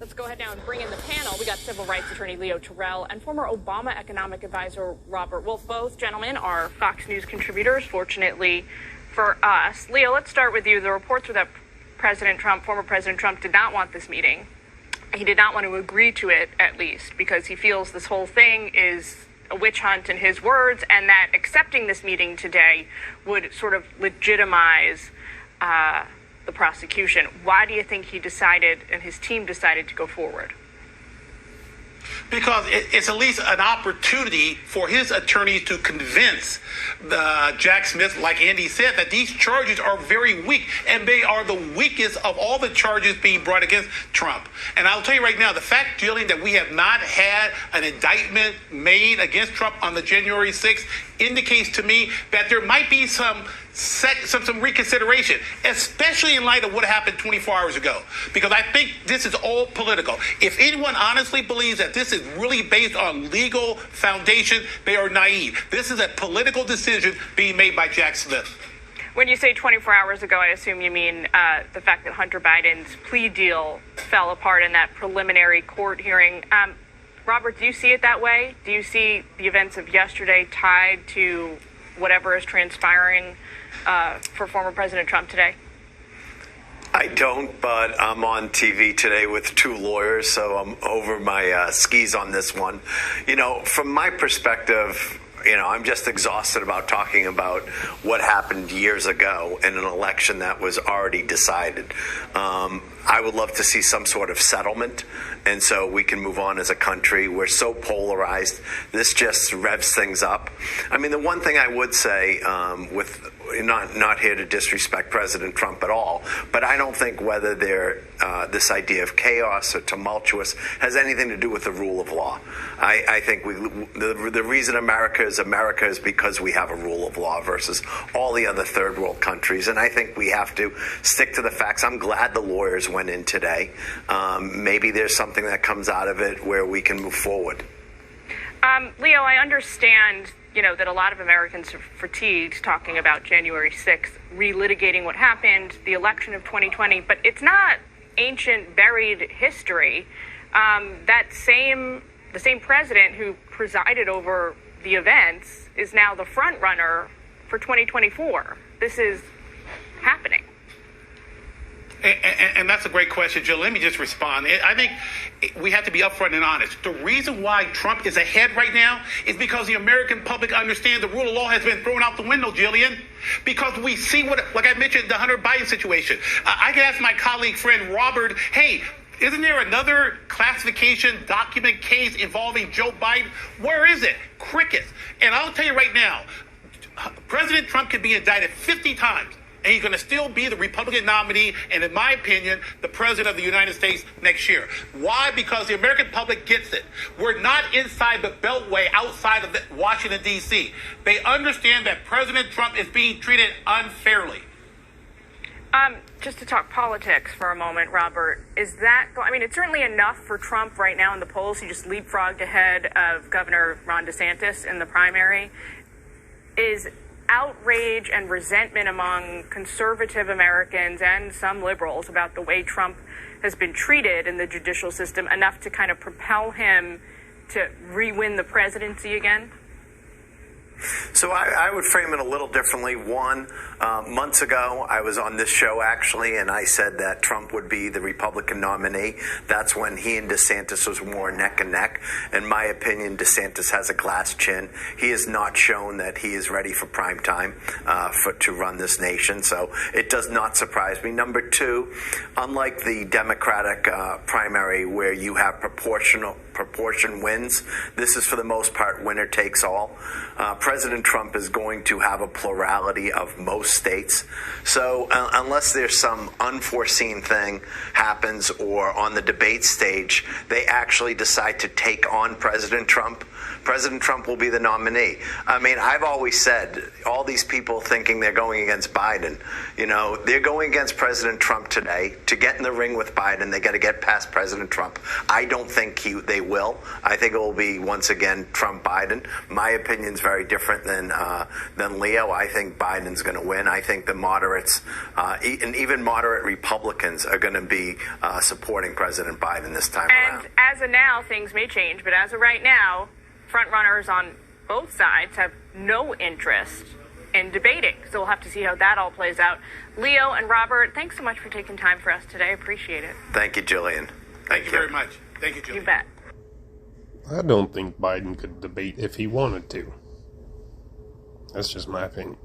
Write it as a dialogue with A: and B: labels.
A: Let's go ahead now and bring in the panel. We got civil rights attorney Leo Terrell and former Obama economic advisor Robert Wolf. Both gentlemen are Fox News contributors, fortunately for us. Leo, let's start with you. The reports were that former President Trump, did not want this meeting. He did not want to agree to it, at least, because he feels this whole thing is a witch hunt in his words, and that accepting this meeting today would sort of legitimize the prosecution. Why do you think he decided and his team decided to go forward?
B: Because it's at least an opportunity for his attorneys to convince Jack Smith, like Andy said, that these charges are very weak, and they are the weakest of all the charges being brought against Trump. And I'll tell you right now, the fact, Jillian, that we have not had an indictment made against Trump on the January 6th indicates to me that there might be some reconsideration, especially in light of what happened 24 hours ago, because I think this is all political. If anyone honestly believes that this is really based on legal foundation, they are naive. This is a political decision being made by Jack Smith.
A: When you say 24 hours ago, I assume you mean the fact that Hunter Biden's plea deal fell apart in that preliminary court hearing. Robert, do you see it that way? Do you see the events of yesterday tied to whatever is transpiring for former President Trump today?
C: I don't, but I'm on TV today with two lawyers, so I'm over my skis on this one. From my perspective, I'm just exhausted about talking about what happened years ago in an election that was already decided. I would love to see some sort of settlement, and so we can move on as a country. We're so polarized. This just revs things up. I mean, the one thing I would say, with not here to disrespect President Trump at all, but I don't think whether this idea of chaos or tumultuous has anything to do with the rule of law. I think the reason America is because we have a rule of law versus all the other third world countries, and I think we have to stick to the facts. I'm glad the lawyers went in today. Maybe there's something that comes out of it where we can move forward.
A: Leo, I understand that a lot of Americans are fatigued talking about January 6th, relitigating what happened, the election of 2020, but it's not ancient buried history. The same president who presided over the events is now the front runner for 2024. This is happening.
B: And that's a great question, Jill. Let me just respond. I think we have to be upfront and honest. The reason why Trump is ahead right now is because the American public understands the rule of law has been thrown out the window, Jillian. Because we see like I mentioned, the Hunter Biden situation. I can ask my colleague, friend Robert, hey, isn't there another classification document case involving Joe Biden? Where is it? Crickets. And I'll tell you right now, President Trump could be indicted 50 times. And he's going to still be the Republican nominee and, in my opinion, the president of the United States next year. Why? Because the American public gets it. We're not inside the Beltway outside of Washington, D.C. They understand that President Trump is being treated unfairly.
A: Just to talk politics for a moment, Robert, it's certainly enough for Trump right now in the polls. He just leapfrogged ahead of Governor Ron DeSantis in the primary. Is outrage and resentment among conservative Americans and some liberals about the way Trump has been treated in the judicial system enough to kind of propel him to re-win the presidency again?
C: So I would frame it a little differently. One, months ago, I was on this show, actually, and I said that Trump would be the Republican nominee. That's when he and DeSantis was more neck and neck. In my opinion, DeSantis has a glass chin. He has not shown that he is ready for prime time to run this nation, so it does not surprise me. Number two, unlike the Democratic primary where you have proportion wins, this is for the most part winner takes all. President Trump is going to have a plurality of most states. So unless there's some unforeseen thing happens or on the debate stage, they actually decide to take on President Trump will be the nominee. I mean, I've always said, all these people thinking they're going against Biden, they're going against President Trump today. To get in the ring with Biden, they got to get past President Trump. I don't think they will. I think it will be, once again, Trump-Biden. My opinion's very different than Leo. I think Biden's going to win. I think the moderates, and even moderate Republicans, are going to be supporting President Biden this time around.
A: And as of now, things may change, but as of right now, front runners on both sides have no interest in debating. So we'll have to see how that all plays out. Leo and Robert, thanks so much for taking time for us today. I appreciate it.
C: Thank you, Jillian.
B: Thank you very much. Thank you, Jillian.
A: You bet.
D: I don't think Biden could debate if he wanted to. That's just my opinion.